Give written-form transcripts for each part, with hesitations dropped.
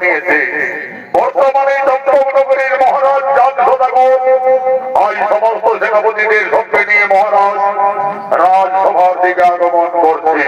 নিয়েছে। বর্তমানে চম্পকনগরীর মহারাজ জানসদাগর আজ সমস্ত সেনাপতিদের সঙ্গে নিয়ে মহারাজ রাজসভার দিকে আগমন করছে।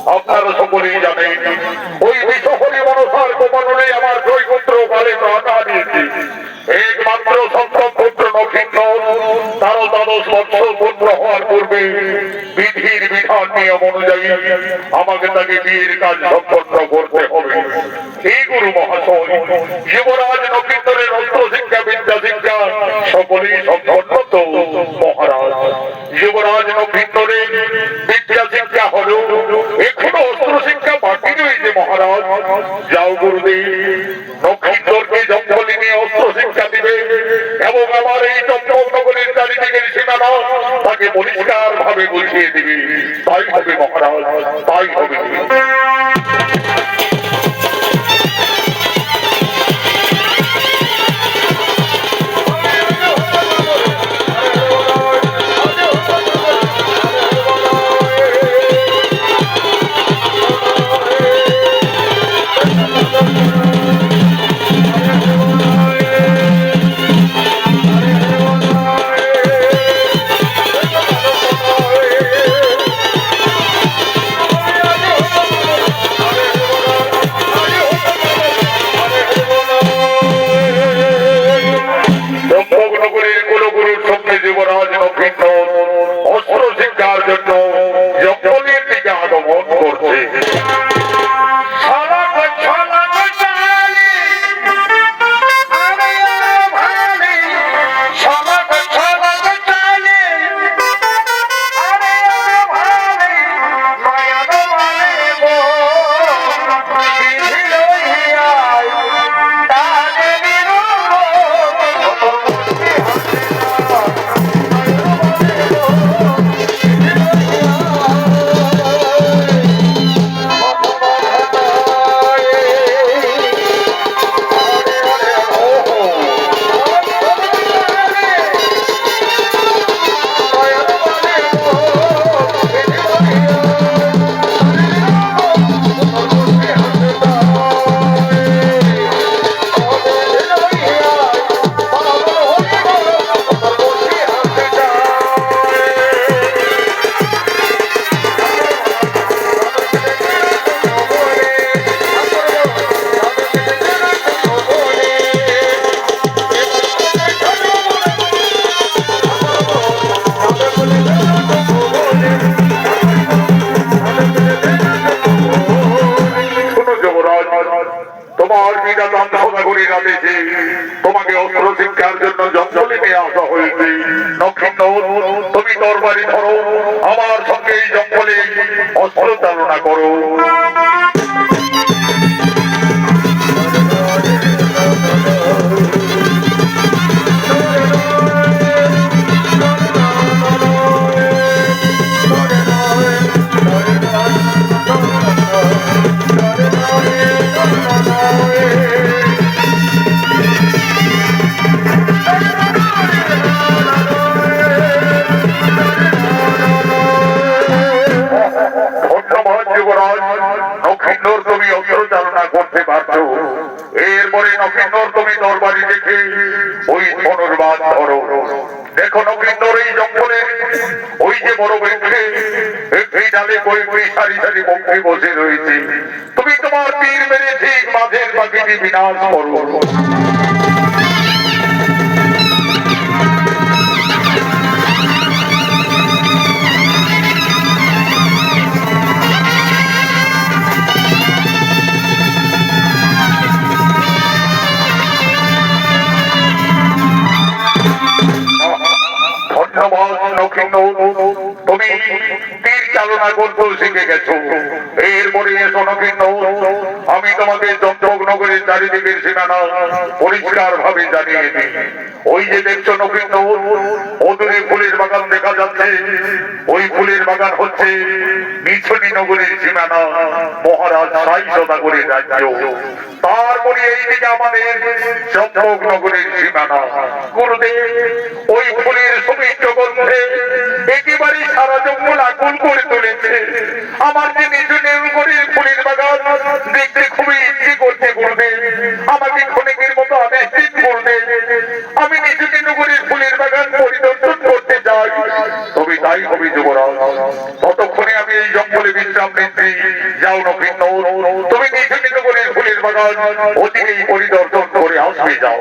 আপনারা সকলেই জানেন ওই বিশ্বহরি মনসার গোপনে আমার দুই পুত্র কালে প্রাণা দিয়েছি। একমাত্র সপ্তম পুত্র নক্ষত্র তারও দ্বাদশ বৎসর পুত্র হওয়ার পূর্বে বিধির বিধান নিয়ম অনুযায়ী আমাকে তাকে বিয়ের কাজ সম্পন্ন করতে হবে। এই গুরু মহাশয় যুবরাজ নক্ষত্রের অস্ত্র শিক্ষা বিদ্যা শিক্ষা সকলেই সম্পন্ন তো মহারাজ। যুবরাজ নক্ষত্রের বিদ্যা শিক্ষা হলো এখনো অস্ত্র শিক্ষা বাকি রয়েছে মহারাজ। যাও গুরুদেব নক্ষত্রকে জঙ্গলে নিয়ে অস্ত্র শিক্ষা দিবে এবং আমার এই চম্পকনগরের চারিদিকের সীমানা তাকে পরিষ্কার ভাবে বুঝিয়ে দিবে। তাই হবে মহারাজ, তাই হবে। নগরীর আদেশে তোমাকে অস্ত্র শিক্ষার জন্য জঙ্গলে নিয়ে আসা হয়েছে। নক্ষত্র, তুমি তরবারি ধরো, আমার সঙ্গে এই জঙ্গলে অস্ত্র চালনা করো। নক্ষত্র, তুমি অস্ত্র চালনা করতে পারছো। এরপরে নক্ষত্র, তুমি তরবারি দেখে ওই ধনুর্বাদ ধরো। দেখো নক্ষত্র, এই জঙ্গলে ওই যে বড় বৃক্ষে একটি ডালে কয়েকটি সারি সারি পক্ষী বসে রয়েছে। তুমি তোমার তীর মেরে ঠিক মাঝের পাখিটি বিনাশ করো। তুমি তীর চালনা করতে শিখে গেছো। এরপরে এসো নক্ষত্র, আমি তোমাকে চম্পক নগরের চারিদিকের সীমানা পরিষ্কার ভাবে জানিয়ে দিই। ওই যে দেখছো নক্ষত্র, অদূরে ফুলের বাগান দেখা যাচ্ছে। ওই ফুলের বাগান হচ্ছে মিছনি নগরের সীমানা, মহারাজ সাই সদাগরের রাজ্য। তারপরে এইদিকে আমাদের চম্পক নগরের সীমানা। গুরুদেব, ওই ফুলের সুমিষ্ট গন্ধে একেবারে সারা জঙ্গল আগুন করে তুলেছে। আমার যে মিছনি নগরের ফুলের বাগান দেখতে খুবই ইচ্ছে করছে। গুরুদেব, আমাকে ক্ষণিকের মতো আদেশ দিন গুরুদেব, আমি মিছনি নগরের ফুলের বাগান পরিদর্শন করতে চাই। তুমি তাই হবে যুবরাজ। ততক্ষণে আমি এই জঙ্গলে বিশ্রাম নিচ্ছি। যাও নক্ষত্র, তুমি মিছনি নগরের ফুলের বাগান অতিকেই পরিদর্শন করে আসবে। যাও।